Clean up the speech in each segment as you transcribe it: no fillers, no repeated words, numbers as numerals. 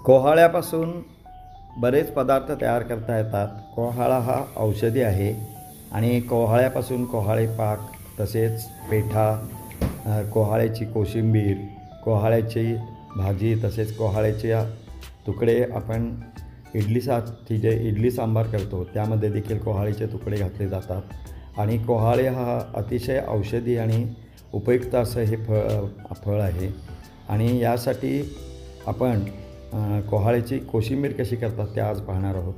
कोहाळ्यापासून बरेच पदार्थ तयार करता येतात. कोहाळा हा औषधी आहे आणि कोहाळ्यापासून कोहाळे पाक, तसेच पेठा, कोहाळ्याची कोशिंबीर, कोहाळ्याची भाजी, तसेच कोहाळ्याचे तुकडे आपण इडलीसाठी जे इडली सांबार करतो त्यामध्ये देखील कोहाळ्याचे तुकडे घातले जातात. आणि कोहाळे हा अतिशय औषधी आणि उपयुक्त असं हे फळ आहे. आणि यासाठी आपण कोहाळ्याची कोशिंबीर कशी करतात ते आज पाहणार आहोत.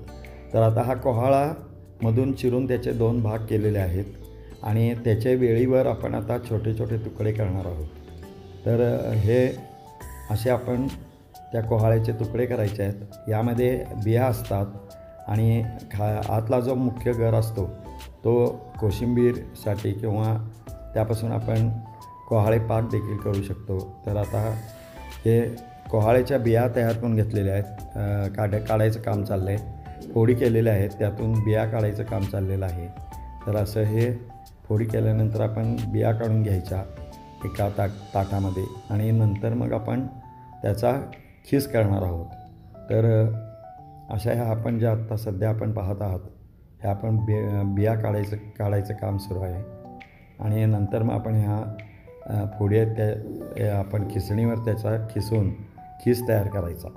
तर आता हा कोहाळा मधून चिरून त्याचे 2 भाग केलेले आहेत आणि त्याच्या वेळीवर आपण आता छोटे छोटे तुकडे करणार आहोत. तर हे असे आपण त्या कोहाळ्याचे तुकडे करायचे आहेत. यामध्ये बिया असतात आणि आतला जो मुख्य गर असतो तो कोशिंबीरसाठी किंवा त्यापासून आपण कोहाळे पाक देखील करू शकतो. तर आता हे कोहाळ्याच्या बिया तयार करून घेतलेल्या आहेत. काढायचं काम चाललं आहे. फोडी केलेल्या आहेत, त्यातून बिया काढायचं काम चाललेलं आहे. तर असं हे फोडी केल्यानंतर आपण बिया काढून घ्यायच्या एका ताटामध्ये आणि नंतर मग आपण त्याचा खीस करणार आहोत. तर अशा ह्या आपण ज्या आत्ता सध्या आपण पाहत आहात ह्या आपण बिया काढायचं काम सुरू आहे. आणि नंतर मग आपण ह्या फोडी आहेत त्या आपण खिसणीवर त्याचा खिसून खीस तयार करायचा.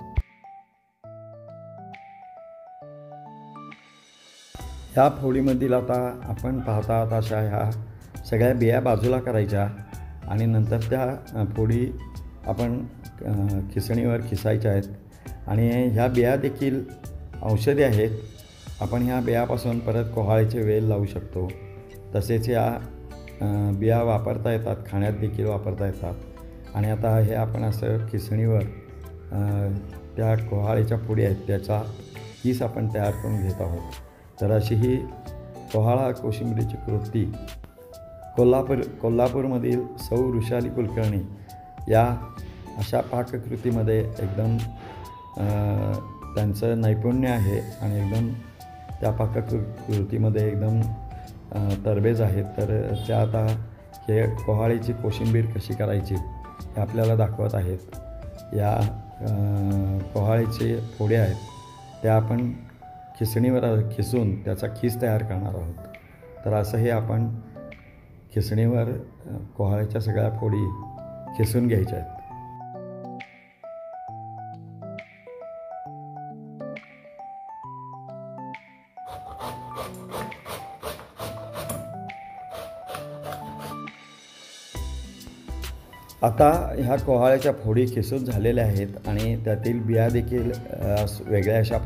ह्या फोडीमधील आता आपण पाहता आहात अशा ह्या सगळ्या बिया बाजूला करायच्या आणि नंतर त्या फोडी आपण खिसणीवर खिसायच्या आहेत. आणि ह्या बिया देखील औषधी आहेत. आपण ह्या बियापासून परत कोहाळ्याचे वेल लावू शकतो. तसेच ह्या बिया वापरता येतात, खाण्यात देखील वापरता येतात. आणि आता हे आपण असं खिसणीवर त्या कोहाळ्याच्या फोडी आहेत त्याचा खीस आपण तयार करून घेत आहोत. तर अशी ही कोहाळा कोशिंबीरीची कृती कोल्हापूरमधील सौ वृषाली कुलकर्णी या अशा पाककृतीमध्ये एकदम त्यांचं नैपुण्य आहे आणि एकदम त्या पाककृतीमध्ये एकदम तरबेज आहेत. तर त्या आता हे कोहाळ्याची कोशिंबीर कशी करायची हे आपल्याला दाखवत आहेत. या कोहाळ्याचे फोडी आहेत त्या आपण खिसणीवर खिसून त्याचा खीस तयार करणार आहोत. तर असं हे आपण खिसणीवर कोहाळ्याच्या सगळ्या फोडी खिसून घ्यायच्या आहेत. आता ह्या कोहाळ्याच्या फोडी खिसून झालेल्या आहेत आणि त्यातील बिया देखील वेगळ्या अशा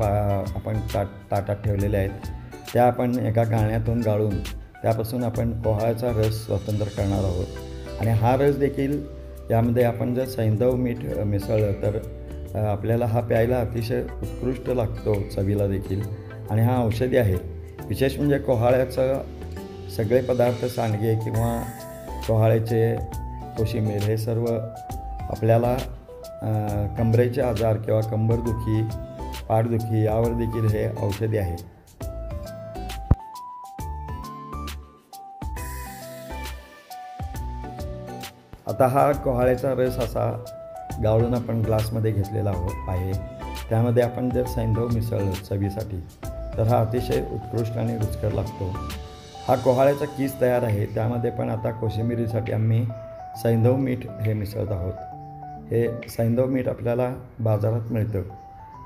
आपण ताटात ठेवलेल्या आहेत. त्या आपण एका गाळण्यातून गाळून त्यापासून आपण कोहाळ्याचा रस स्वतंत्र करणार आहोत. आणि हा रस देखील यामध्ये आपण जर सैंधव मीठ मिसळलं तर आपल्याला हा प्यायला अतिशय उत्कृष्ट लागतो चवीला देखील. आणि हा औषधी आहे. विशेष म्हणजे कोहाळ्याचं सगळे पदार्थ, सांडगे किंवा कोहाळ्याचे कोशिंबीर हे सर्व आपल्याला कंबरेचे आजार किंवा कंबरदुखी, पाठदुखी यावर देखील हे औषधी आहे. आता हा कोहाळ्याचा रस असा गाळून आपण ग्लासमध्ये घेतलेला आहे. त्यामध्ये आपण जर सैंधव मिसळलं चवीसाठी तर हा अतिशय उत्कृष्ट आणि रुचकर लागतो. हा कोहाळ्याचा कीस तयार आहे. त्यामध्ये पण आता कोशिंबिरीसाठी आम्ही सैंधव मीठ हे मिसळत आहोत. हे सैंधव मीठ आपल्याला बाजारात मिळतं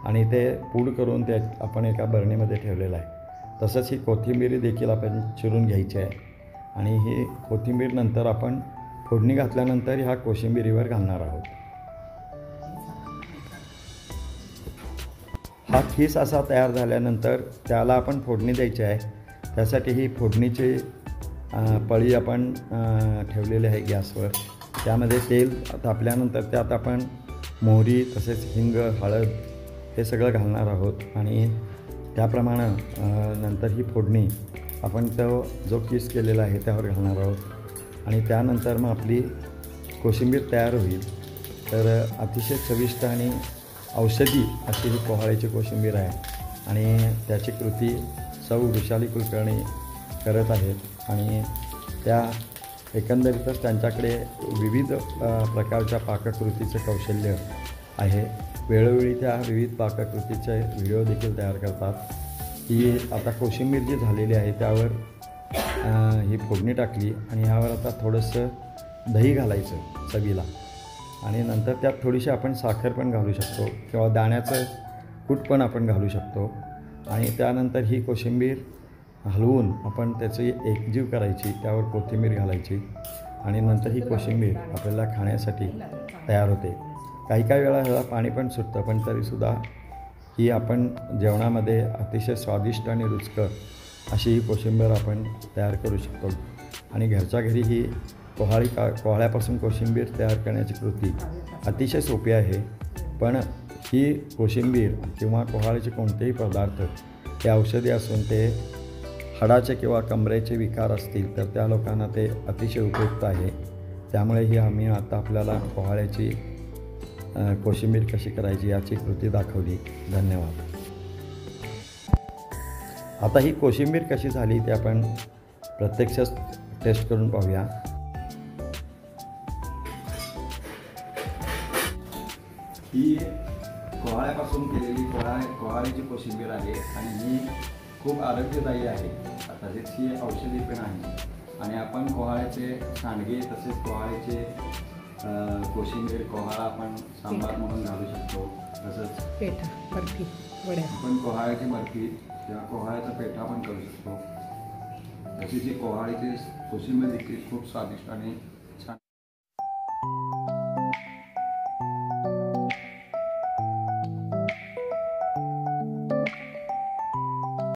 आणि ते पूड करून ते आपण एका बरणीमध्ये ठेवलेलं आहे. तसंच ही कोथिंबीर देखील आपण चिरून घ्यायची आहे आणि ही कोथिंबीर नंतर आपण फोडणी घातल्यानंतर ह्या कोशिंबिरीवर घालणार आहोत. हा खीस असा तयार झाल्यानंतर त्याला आपण फोडणी द्यायची आहे. त्यासाठी ही फोडणीची पळी आपण ठेवलेली आहे गॅसवर. त्यामध्ये तेल तापल्यानंतर त्यात आपण मोहरी, तसेच हिंग, हळद हे सगळं घालणार आहोत. आणि त्याप्रमाणे नंतर ही फोडणी आपण तो जो किस केलेला आहे त्यावर घालणार आहोत. आणि त्यानंतर मग आपली कोशिंबीर तयार होईल. तर अतिशय चविष्ट आणि औषधी अशी ही कोहाळ्याची कोशिंबीर आहे आणि त्याची कृती सौ वृषाली कुलकर्णी करत आहेत. आणि त्या एकंदरीतच त्यांच्याकडे विविध प्रकारच्या पाककृतीचं कौशल्य आहे. वेळोवेळी त्या विविध पाककृतीचे व्हिडिओ देखील तयार करतात. ही आता कोशिंबीर जी झालेली आहे त्यावर ही फोडणी टाकली आणि यावर आता थोडंसं दही घालायचं चवीला आणि नंतर त्यात थोडीशी आपण साखर पण घालू शकतो किंवा दाण्याचं कूट पण आपण घालू शकतो आणि त्यानंतर ही कोशिंबीर हलवून आपण त्याची एकजीव करायची, त्यावर कोथिंबीर घालायची आणि नंतर ही कोशिंबीर आपल्याला खाण्यासाठी तयार होते. काही काही वेळा ह्याला पाणी पण सुटतं, पण तरीसुद्धा ही आपण जेवणामध्ये अतिशय स्वादिष्ट आणि रुचकर अशी ही कोशिंबीर आपण तयार करू शकतो. आणि घरच्या घरी ही कोहळ्यापासून कोशिंबीर तयार करण्याची कृती अतिशय सोपी आहे. पण ही कोशिंबीर किंवा कोहळ्याचे कोणतेही पदार्थ हे औषधी असून ते हाडाचे किंवा कमरेचे विकार असतील तर त्या लोकांना ते अतिशय उपयुक्त आहे. त्यामुळे ही आम्ही आता आपल्याला कोहळ्याची कोशिंबीर कशी करायची याची कृती दाखवली. धन्यवाद. आता ही कोशिंबीर कशी झाली ते आपण प्रत्यक्ष टेस्ट करून पाहूया. ही कोहळ्यापासून केलेली कोहळ्याची कोशिंबीर आहे आणि ही खूप आरोग्यदायी आहे. तसेच ही औषधी पण आहे आणि आपण कोहळ्याचे सांडगे तसेच कोहळ्याचे कोशिंबीर कोहळा आपण सांबार म्हणून घालू शकतो. तसंच पेठा बर्फी वड्या आपण कोहळ्याची बर्फी किंवा कोहळ्याचा पेठा पण करू शकतो. तशी जी कोहळ्याची कोशिंबीर देखील खूप स्वादिष्ट आणि